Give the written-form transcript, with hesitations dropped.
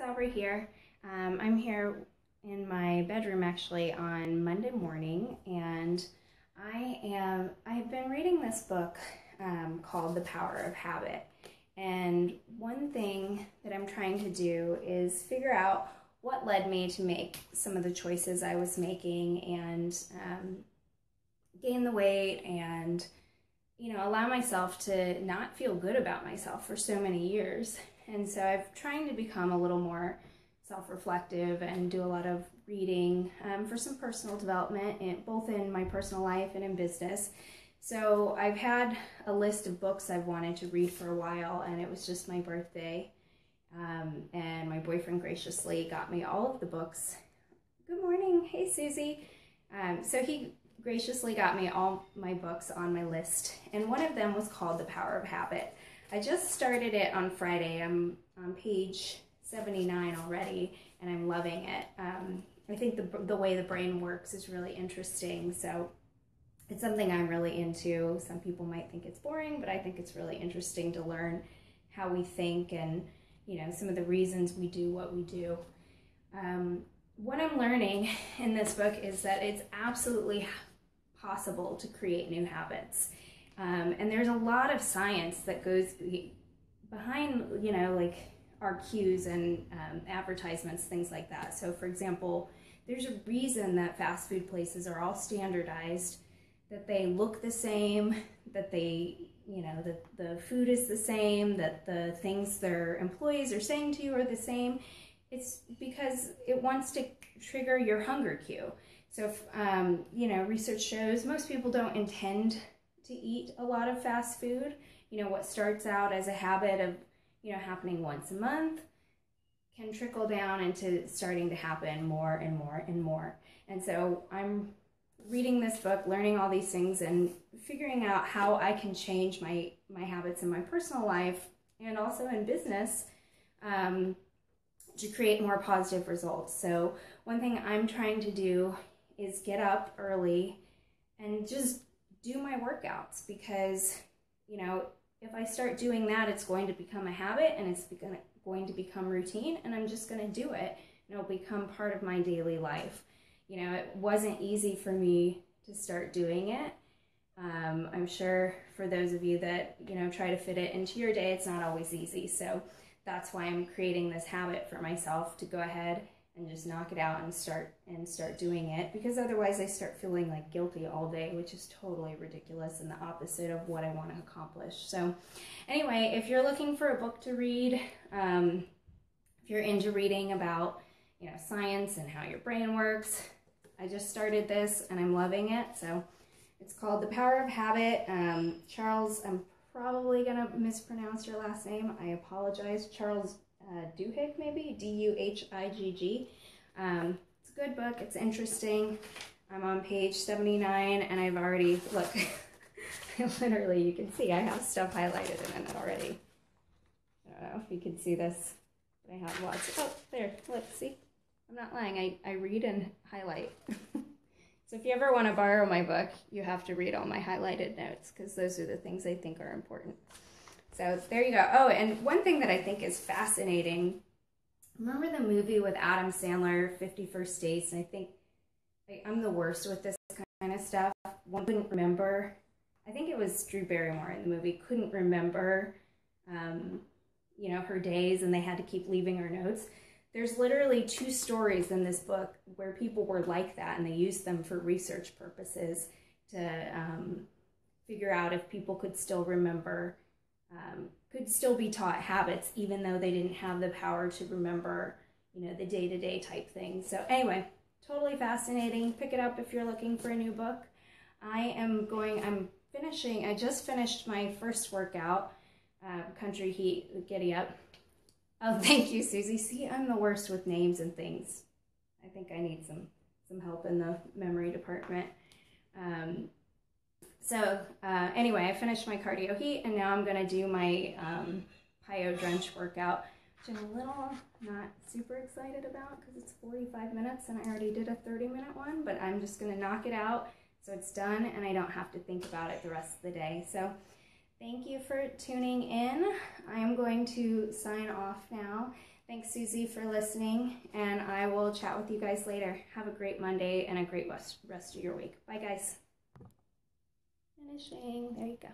Aubrey here. I'm here in my bedroom actually on Monday morning, and I've been reading this book called The Power of Habit. And one thing that I'm trying to do is figure out what led me to make some of the choices I was making and gain the weight and, allow myself to not feel good about myself for so many years. And so I'm trying to become a little more self-reflective and do a lot of reading for some personal development, both in my personal life and in business. So I've had a list of books I've wanted to read for a while, and it was just my birthday. And my boyfriend graciously got me all of the books. Good morning. Hey, Susie. So he graciously got me all my books on my list, and one of them was called The Power of Habit. I just started it on Friday. I'm on page 79 already, and I'm loving it. I think the way the brain works is really interesting, so it's something I'm really into. Some people might think it's boring, but I think it's really interesting to learn how we think and, some of the reasons we do what we do. What I'm learning in this book is that it's absolutely possible to create new habits. And there's a lot of science that goes behind, like our cues and advertisements, things like that. So for example, there's a reason that fast food places are all standardized, that they look the same, that they, the food is the same, that the things their employees are saying to you are the same. It's because it wants to trigger your hunger cue. So if, research shows most people don't intend to eat a lot of fast food. What starts out as a habit of, happening once a month can trickle down into starting to happen more and more and more. And so I'm reading this book, learning all these things, and figuring out how I can change my habits in my personal life and also in business to create more positive results. So one thing I'm trying to do is get up early and just do my workouts, because, if I start doing that, it's going to become a habit and it's going to become routine, and I'm just going to do it, and it'll become part of my daily life. It wasn't easy for me to start doing it. I'm sure for those of you that, try to fit it into your day, it's not always easy. So that's why I'm creating this habit for myself to go ahead and just knock it out and start doing it, because otherwise I start feeling like guilty all day, which is totally ridiculous and the opposite of what I want to accomplish. So anyway, if you're looking for a book to read, if you're into reading about, science and how your brain works, I just started this and I'm loving it. So it's called The Power of Habit. Charles, I'm probably gonna mispronounce your last name. I apologize. Charles Duhigg, maybe, D-U-H-I-G-G. It's a good book. It's interesting. I'm on page 79, and I've already, look, literally, you can see I have stuff highlighted in it already. I don't know if you can see this, but I have lots. Oh, there, look, see? I'm not lying. I read and highlight. So if you ever want to borrow my book, you have to read all my highlighted notes, because those are the things I think are important. So there you go. Oh, and one thing that I think is fascinating, remember the movie with Adam Sandler, 50 First Dates? And I think I'm the worst with this kind of stuff. One couldn't remember, I think it was Drew Barrymore in the movie, couldn't remember, her days, and they had to keep leaving her notes. There's literally 2 stories in this book where people were like that, and they used them for research purposes to figure out if people could still remember, could still be taught habits, even though they didn't have the power to remember, the day-to-day type things. So anyway, totally fascinating. Pick it up if you're looking for a new book. I just finished my first workout, Country Heat, Giddy Up. Oh, thank you, Susie. See, I'm the worst with names and things. I think I need some help in the memory department. Anyway, I finished my cardio heat, and now I'm going to do my plyo drench workout, which I'm a little not super excited about because it's 45 minutes and I already did a 30-minute one, but I'm just going to knock it out so it's done and I don't have to think about it the rest of the day. So thank you for tuning in. I am going to sign off now. Thanks, Susie, for listening, and I will chat with you guys later. Have a great Monday and a great rest of your week. Bye, guys. Finishing. There you go.